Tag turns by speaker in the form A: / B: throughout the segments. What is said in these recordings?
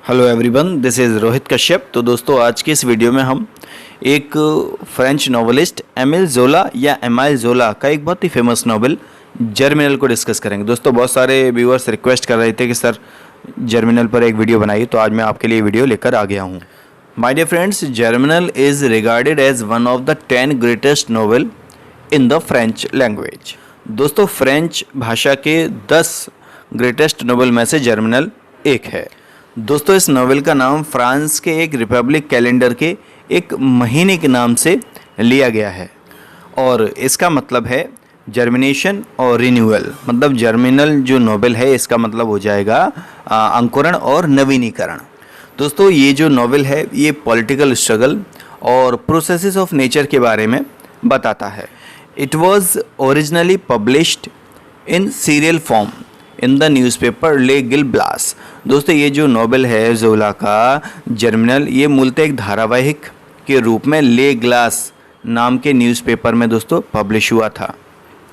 A: Hello everyone, this is Rohit Kashyap. तो दोस्तों, आज की इस वीडियो में हम एक फ्रेंच नॉवेलिस्ट एमिल ज़ोला या एमाइल ज़ोला का एक बहुत ही फेमस नॉवेल जर्मिनल को डिस्कस करेंगे। दोस्तों, बहुत सारे व्यूअर्स रिक्वेस्ट कर रहे थे कि सर जर्मिनल पर एक वीडियो बनाइए, तो आज मैं आपके लिए वीडियो लेकर आ गया हूँ। My dear friends, Germinal is regarded as one of the 10 greatest novel in the French language. दोस्तों, फ्रेंच भाषा के 10 ग्रेटेस्ट नॉवेल में से जर्मिनल एक है। दोस्तों, इस नॉवेल का नाम फ्रांस के एक रिपब्लिक कैलेंडर के एक महीने के नाम से लिया गया है और इसका मतलब है जर्मिनेशन और रिन्यूअल। मतलब जर्मिनल जो नॉवेल है इसका मतलब हो जाएगा अंकुरण और नवीनीकरण। दोस्तों, ये जो नॉवेल है ये पॉलिटिकल स्ट्रगल और प्रोसेसेस ऑफ नेचर के बारे में बताता है। It was originally published in serial form in the newspaper ले गिल ब्लास। दोस्तों, ये जो नॉवेल है ज़ोला का जर्मिनल, ये मूलतः एक धारावाहिक के रूप में ले ग्लास नाम के न्यूज़पेपर में दोस्तों पब्लिश हुआ था।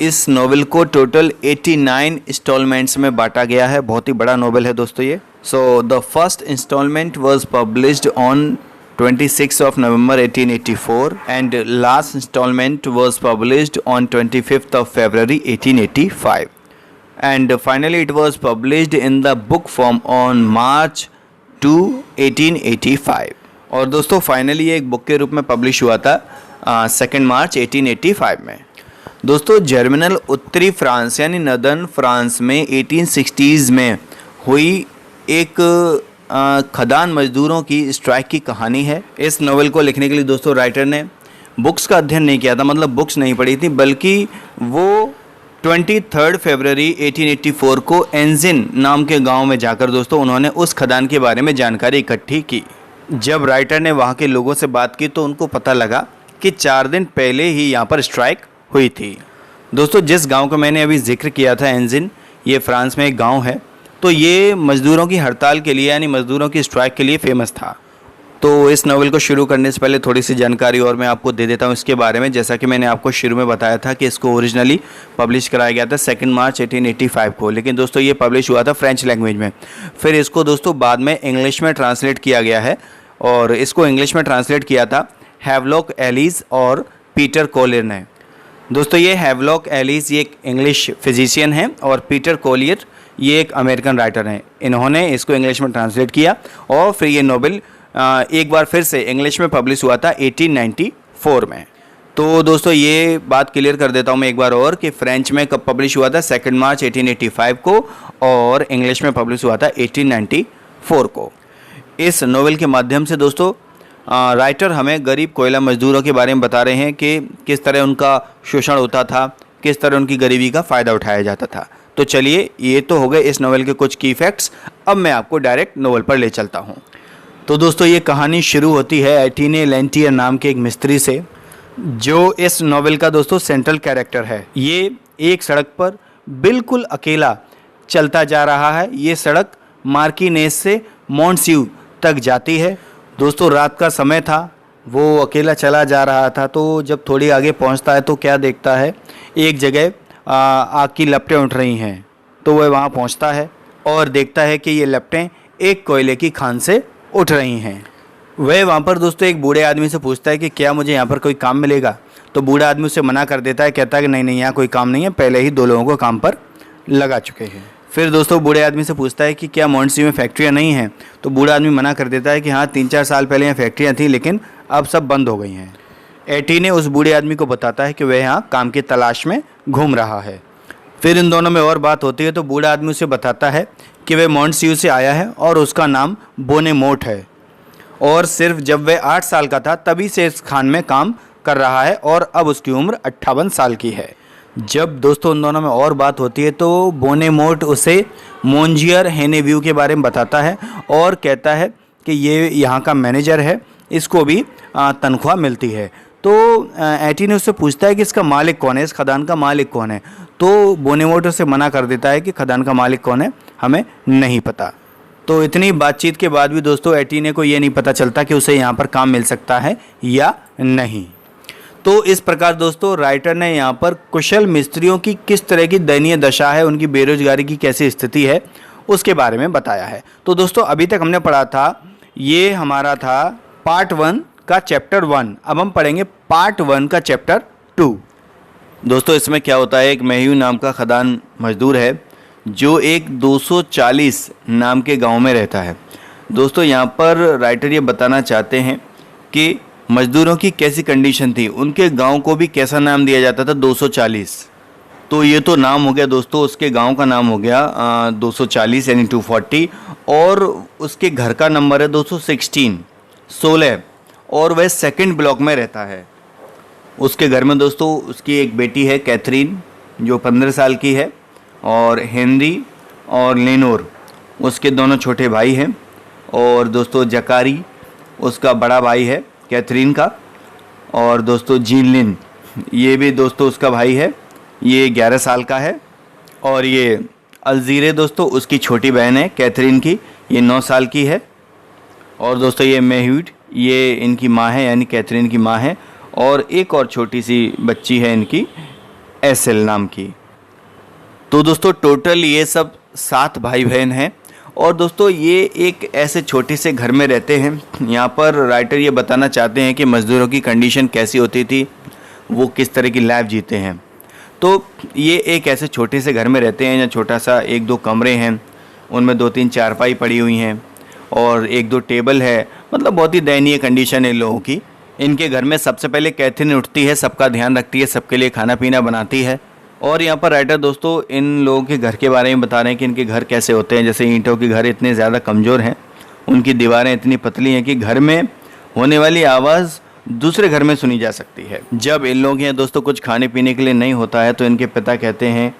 A: इस नॉवेल को टोटल 89 इंस्टॉलमेंट्स में बांटा गया है। बहुत ही बड़ा नॉवेल है दोस्तों ये। So the first instalment was published on 26 of November 1884 and last installment was published on 25th of February 1885 and finally it was published in the book form on March 2, 1885 और दोस्तों फाइनली ये एक book के रूप में publish हुआ था 2 मार्च 1885 में। दोस्तों, जर्मिनल उत्तरी फ्रांस यानी नदर्न फ्रांस में 1860s में हुई एक खदान मजदूरों की स्ट्राइक की कहानी है। इस नॉवेल को लिखने के लिए दोस्तों राइटर ने बुक्स का अध्ययन नहीं किया था, मतलब बुक्स नहीं पढ़ी थी, बल्कि वो 23 फरवरी 1884 को एंजिन नाम के गांव में जाकर दोस्तों उन्होंने उस खदान के बारे में जानकारी इकट्ठी की। जब राइटर ने वहां के लोगों से बात की तो उनको पता लगा कि 4 दिन पहले ही यहां पर स्ट्राइक हुई थी। दोस्तों, जिस गांव का मैंने अभी जिक्र किया था एंजिन, ये फ्रांस में एक गाँव है, तो ये मज़दूरों की हड़ताल के लिए यानी मज़दूरों की स्ट्राइक के लिए फेमस था। तो इस नॉवेल को शुरू करने से पहले थोड़ी सी जानकारी और मैं आपको दे देता हूँ इसके बारे में। जैसा कि मैंने आपको शुरू में बताया था कि इसको ओरिजिनली पब्लिश कराया गया था 2 मार्च 1885 को, लेकिन दोस्तों ये पब्लिश हुआ था फ्रेंच लैंग्वेज में। फिर इसको दोस्तों बाद में इंग्लिश में ट्रांसलेट किया गया है और इसको इंग्लिश में ट्रांसलेट किया था हैवलॉक एलिस और पीटर कोलियर ने। दोस्तों, ये हैवलॉक एलिस ये एक इंग्लिश फिजिशियन है और पीटर कोलियर ये एक अमेरिकन राइटर हैं। इन्होंने इसको इंग्लिश में ट्रांसलेट किया और फिर ये नॉवेल एक बार फिर से इंग्लिश में पब्लिश हुआ था 1894 में। तो दोस्तों, ये बात क्लियर कर देता हूँ मैं एक बार और कि फ्रेंच में कब पब्लिश हुआ था 2 मार्च 1885 को और इंग्लिश में पब्लिश हुआ था 1894 को। इस नॉवेल के माध्यम से दोस्तों राइटर हमें गरीब कोयला मजदूरों के बारे में बता रहे हैं कि किस तरह उनका शोषण होता था, किस तरह उनकी गरीबी का फ़ायदा उठाया जाता था। तो चलिए, ये तो हो गए इस नॉवेल के कुछ की फैक्ट्स। अब मैं आपको डायरेक्ट नॉवेल पर ले चलता हूँ। तो दोस्तों, ये कहानी शुरू होती है एटीने लेंटियर नाम के एक मिस्त्री से, जो इस नॉवेल का दोस्तों सेंट्रल कैरेक्टर है। ये एक सड़क पर बिल्कुल अकेला चलता जा रहा है। ये सड़क मार्किनेस से मोंटस्यू तक जाती है। दोस्तों, रात का समय था, वो अकेला चला जा रहा था। तो जब थोड़ी आगे पहुँचता है तो क्या देखता है, एक जगह आग की लपटें उठ रही हैं। तो वह वहाँ पहुँचता है और देखता है कि ये लपटें एक कोयले की खान से उठ रही हैं। वह वहाँ पर दोस्तों एक बूढ़े आदमी से पूछता है कि क्या मुझे यहाँ पर कोई काम मिलेगा। तो बूढ़ा आदमी उसे मना कर देता है, कहता है कि नहीं, यहाँ कोई काम नहीं है, पहले ही 2 लोगों को काम पर लगा चुके हैं। फिर दोस्तों बूढ़े आदमी से पूछता है कि क्या मोंटस्यू में फैक्ट्रियाँ नहीं हैं। तो बूढ़ा आदमी मना कर देता है कि हाँ, 3-4 साल पहले यहाँ फैक्ट्रियाँ थी, लेकिन अब सब बंद हो गई हैं। एटीने उस बूढ़े आदमी को बताता है कि वह यहाँ काम की तलाश में घूम रहा है। फिर इन दोनों में और बात होती है। तो बूढ़ा आदमी उसे बताता है कि वह मोंटस्यू से आया है और उसका नाम बोनेमोट है और सिर्फ जब वह 8 साल का था तभी से इस खान में काम कर रहा है और अब उसकी उम्र 58 साल की है। जब दोस्तों उन दोनों में और बात होती है तो बोनेमोट उसे मोंजियर हेनेव्यू के बारे में बताता है और कहता है कि ये यहाँ का मैनेजर है, इसको भी तनख्वाह मिलती है। तो एटीने उससे पूछता है कि इसका मालिक कौन है, इस खदान का मालिक कौन है। तो बोनेमोट उसे मना कर देता है कि खदान का मालिक कौन है हमें नहीं पता। तो इतनी बातचीत के बाद भी दोस्तों एटीने को ये नहीं पता चलता कि उसे यहाँ पर काम मिल सकता है या नहीं। तो इस प्रकार दोस्तों राइटर ने यहाँ पर कुशल मिस्त्रियों की किस तरह की दयनीय दशा है, उनकी बेरोजगारी की कैसी स्थिति है, उसके बारे में बताया है। तो दोस्तों अभी तक हमने पढ़ा था, ये हमारा था पार्ट 1 का चैप्टर 1। अब हम पढ़ेंगे पार्ट 1 का चैप्टर 2। दोस्तों इसमें क्या होता है, एक मेह्यू नाम का खदान मजदूर है जो एक 240 नाम के गांव में रहता है। दोस्तों यहाँ पर राइटर ये बताना चाहते हैं कि मजदूरों की कैसी कंडीशन थी, उनके गांव को भी कैसा नाम दिया जाता था, 240। तो ये तो नाम हो गया दोस्तों, उसके गांव का नाम हो गया 240 यानी 240, और उसके घर का नंबर है 216 और वह सेकंड ब्लॉक में रहता है। उसके घर में दोस्तों उसकी एक बेटी है कैथरीन जो 15 साल की है, और हेनरी और लेनोर उसके दोनों छोटे भाई हैं, और दोस्तों जकारी उसका बड़ा भाई है कैथरीन का, और दोस्तों जीनलिन ये भी दोस्तों उसका भाई है, ये 11 साल का है, और ये अलजीरे दोस्तों उसकी छोटी बहन है कैथरीन की, ये 9 साल की है, और दोस्तों ये मेह्यूड ये इनकी माँ है यानी कैथरीन की माँ है, और एक और छोटी सी बच्ची है इनकी एसेल नाम की। तो दोस्तों टोटल ये सब 7 भाई बहन हैं, और दोस्तों ये एक ऐसे छोटे से घर में रहते हैं। यहाँ पर राइटर ये बताना चाहते हैं कि मज़दूरों की कंडीशन कैसी होती थी, वो किस तरह की लाइफ जीते हैं। तो ये एक ऐसे छोटे से घर में रहते हैं, या छोटा सा 1-2 कमरे हैं, उनमें 2-3 चारपाई पड़ी हुई हैं और 1-2 टेबल है। मतलब बहुत ही दयनीय कंडीशन है इन लोगों की। इनके घर में सबसे पहले कैथरीन उठती है, सबका ध्यान रखती है, सबके लिए खाना पीना बनाती है। और यहाँ पर राइटर दोस्तों इन लोगों के घर के बारे में बता रहे हैं कि इनके घर कैसे होते हैं। जैसे ईंटों के घर इतने ज़्यादा कमज़ोर हैं, उनकी दीवारें इतनी पतली हैं कि घर में होने वाली आवाज़ दूसरे घर में सुनी जा सकती है। जब इन लोगों के यहाँ दोस्तों कुछ खाने पीने के लिए नहीं होता है तो इनके पिता कहते हैं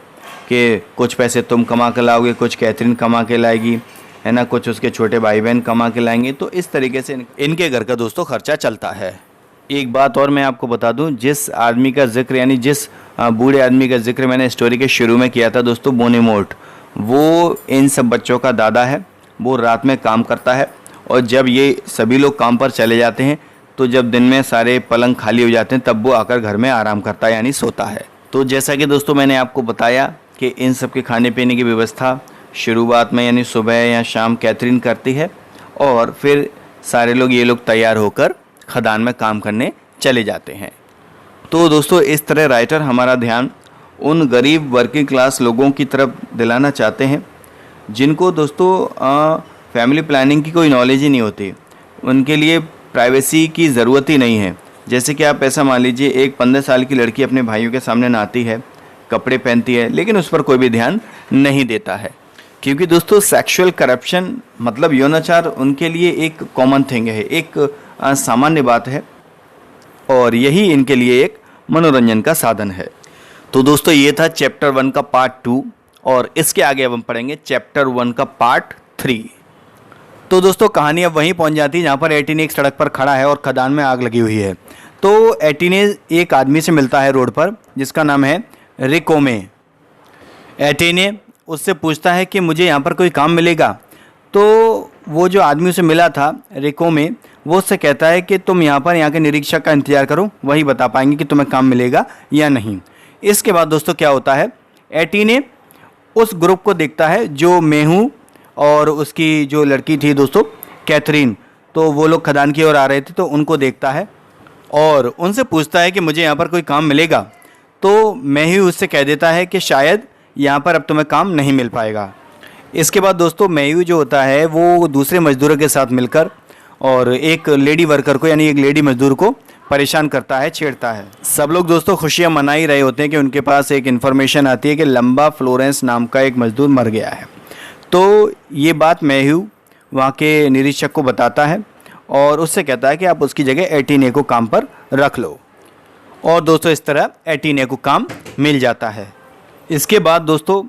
A: कि कुछ पैसे तुम कमा के लाओगे, कुछ कैथरीन कमा के लाएगी, है ना, कुछ उसके छोटे भाई बहन कमा के लाएंगे। तो इस तरीके से इनके घर का दोस्तों खर्चा चलता है। एक बात और मैं आपको बता दूं, जिस आदमी का जिक्र यानी जिस बूढ़े आदमी का जिक्र मैंने स्टोरी के शुरू में किया था दोस्तों, बोनीमोट, वो इन सब बच्चों का दादा है। वो रात में काम करता है, और जब ये सभी लोग काम पर चले जाते हैं तो जब दिन में सारे पलंग खाली हो जाते हैं तब वो आकर घर में आराम करता है यानी सोता है। तो जैसा कि दोस्तों मैंने आपको बताया कि इन सब के खाने पीने की व्यवस्था शुरुआत में यानी सुबह या शाम कैथरीन करती है, और फिर सारे लोग ये लोग तैयार होकर खदान में काम करने चले जाते हैं। तो दोस्तों इस तरह राइटर हमारा ध्यान उन गरीब वर्किंग क्लास लोगों की तरफ दिलाना चाहते हैं जिनको दोस्तों फैमिली प्लानिंग की कोई नॉलेज ही नहीं होती। उनके लिए प्राइवेसी की ज़रूरत ही नहीं है। जैसे कि आप ऐसा मान लीजिए, एक 15 साल की लड़की अपने भाइयों के सामने नहाती है, कपड़े पहनती है, लेकिन उस पर कोई भी ध्यान नहीं देता है, क्योंकि दोस्तों सेक्सुअल करप्शन मतलब यौनाचार उनके लिए एक कॉमन थिंग है, एक सामान्य बात है, और यही इनके लिए एक मनोरंजन का साधन है। तो दोस्तों ये था चैप्टर 1 का पार्ट 2, और इसके आगे अब हम पढ़ेंगे चैप्टर 1 का पार्ट 3। तो दोस्तों कहानी अब वहीं पहुंच जाती है जहाँ पर एटीने एक सड़क पर खड़ा है और खदान में आग लगी हुई है। तो एटीने एक आदमी से मिलता है रोड पर जिसका नाम है रिकोमे। एटीने उससे पूछता है कि मुझे यहाँ पर कोई काम मिलेगा। तो वो जो आदमी उसे मिला था रिकोमे, वो उससे कहता है कि तुम यहाँ पर यहाँ के निरीक्षक का इंतज़ार करो, वही बता पाएंगे कि तुम्हें काम मिलेगा या नहीं। इसके बाद दोस्तों क्या होता है, एटीने उस ग्रुप को देखता है जो मेहू और उसकी जो लड़की थी दोस्तों कैथरीन, तो वो लोग खदान की ओर आ रहे थे, तो उनको देखता है और उनसे पूछता है कि मुझे यहाँ पर कोई काम मिलेगा। तो मेहू उससे कह देता है कि शायद यहाँ पर अब तुम्हें काम नहीं मिल पाएगा। इसके बाद दोस्तों मेहू जो होता है वो दूसरे मजदूरों के साथ मिलकर और एक लेडी वर्कर को यानी एक लेडी मजदूर को परेशान करता है, छेड़ता है। सब लोग दोस्तों खुशियाँ मना ही रहे होते हैं कि उनके पास एक इन्फॉर्मेशन आती है कि लंबा फ्लोरेंस नाम का एक मजदूर मर गया है। तो ये बात मेहू वहाँ के निरीक्षक को बताता है और उससे कहता है कि आप उसकी जगह एटीने को काम पर रख लो। और दोस्तों इस तरह एटीने को काम मिल जाता है। इसके बाद दोस्तों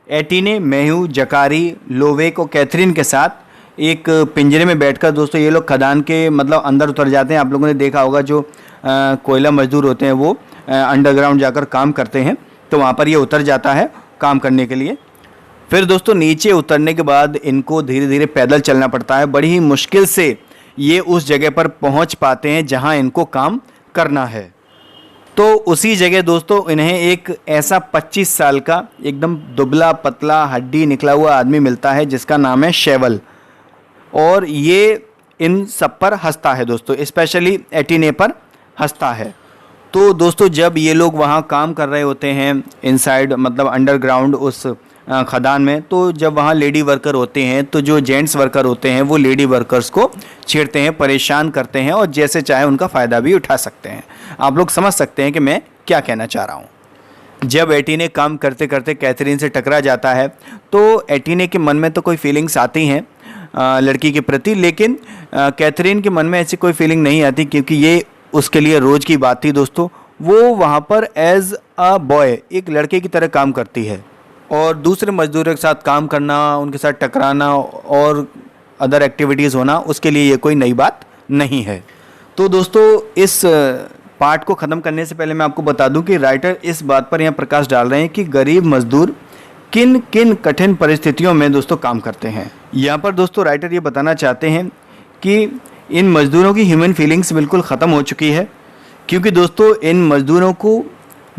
A: एटीने, मेहू, जकारी, लोवेक और कैथरीन के साथ एक पिंजरे में बैठकर दोस्तों ये लोग खदान के मतलब अंदर उतर जाते हैं। आप लोगों ने देखा होगा जो कोयला मजदूर होते हैं वो अंडरग्राउंड जाकर काम करते हैं, तो वहाँ पर ये उतर जाता है काम करने के लिए। फिर दोस्तों नीचे उतरने के बाद इनको धीरे धीरे पैदल चलना पड़ता है। बड़ी ही मुश्किल से ये उस जगह पर पहुँच पाते हैं जहाँ इनको काम करना है। तो उसी जगह दोस्तों इन्हें एक ऐसा 25 साल का एकदम दुबला पतला हड्डी निकला हुआ आदमी मिलता है जिसका नाम है शेवल, और ये इन सब पर हंसता है दोस्तों, स्पेशली एटिने पर हंसता है। तो दोस्तों जब ये लोग वहाँ काम कर रहे होते हैं इनसाइड मतलब अंडरग्राउंड उस खदान में, तो जब वहाँ लेडी वर्कर होते हैं तो जो जेंट्स वर्कर होते हैं वो लेडी वर्कर्स को छेड़ते हैं, परेशान करते हैं और जैसे चाहे उनका फ़ायदा भी उठा सकते हैं। आप लोग समझ सकते हैं कि मैं क्या कहना चाह रहा हूँ। जब एटिने काम करते करते कैथरीन से टकरा जाता है तो एटिने के मन में तो कोई फीलिंग्स आती हैं लड़की के प्रति, लेकिन कैथरीन के मन में ऐसी कोई फीलिंग नहीं आती क्योंकि ये उसके लिए रोज़ की बात थी दोस्तों। वो वहाँ पर एज अ बॉय एक लड़के की तरह काम करती है और दूसरे मजदूरों के साथ काम करना, उनके साथ टकराना और अदर एक्टिविटीज़ होना उसके लिए ये कोई नई बात नहीं है। तो दोस्तों इस पार्ट को ख़त्म करने से पहले मैं आपको बता दूं कि राइटर इस बात पर यहाँ प्रकाश डाल रहे हैं कि गरीब मजदूर किन किन कठिन परिस्थितियों में दोस्तों काम करते हैं। यहाँ पर दोस्तों राइटर ये बताना चाहते हैं कि इन मज़दूरों की ह्यूमन फीलिंग्स बिल्कुल ख़त्म हो चुकी है, क्योंकि दोस्तों इन मज़दूरों को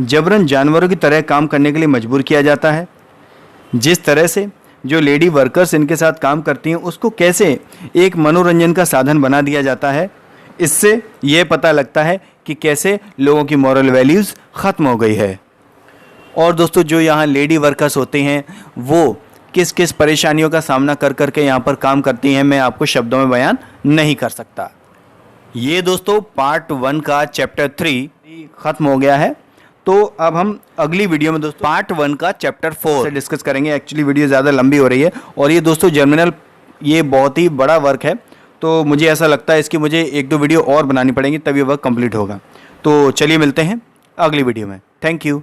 A: जबरन जानवरों की तरह काम करने के लिए मजबूर किया जाता है। जिस तरह से जो लेडी वर्कर्स इनके साथ काम करती हैं उसको कैसे एक मनोरंजन का साधन बना दिया जाता है, इससे ये पता लगता है कि कैसे लोगों की मॉरल वैल्यूज़ ख़त्म हो गई है। और दोस्तों जो यहाँ लेडी वर्कर्स होते हैं वो किस किस परेशानियों का सामना कर करके यहाँ पर काम करती हैं, मैं आपको शब्दों में बयान नहीं कर सकता। ये दोस्तों पार्ट 1 का चैप्टर 3 ख़त्म हो गया है। तो अब हम अगली वीडियो में दोस्तों पार्ट 1 का चैप्टर 4 से डिस्कस करेंगे। एक्चुअली वीडियो ज़्यादा लंबी हो रही है और ये दोस्तों जर्मिनल ये बहुत ही बड़ा वर्क है, तो मुझे ऐसा लगता है इसकी मुझे 1-2 वीडियो और बनानी पड़ेंगी तभी वर्क कंप्लीट होगा। तो चलिए मिलते हैं अगली वीडियो में। Thank you.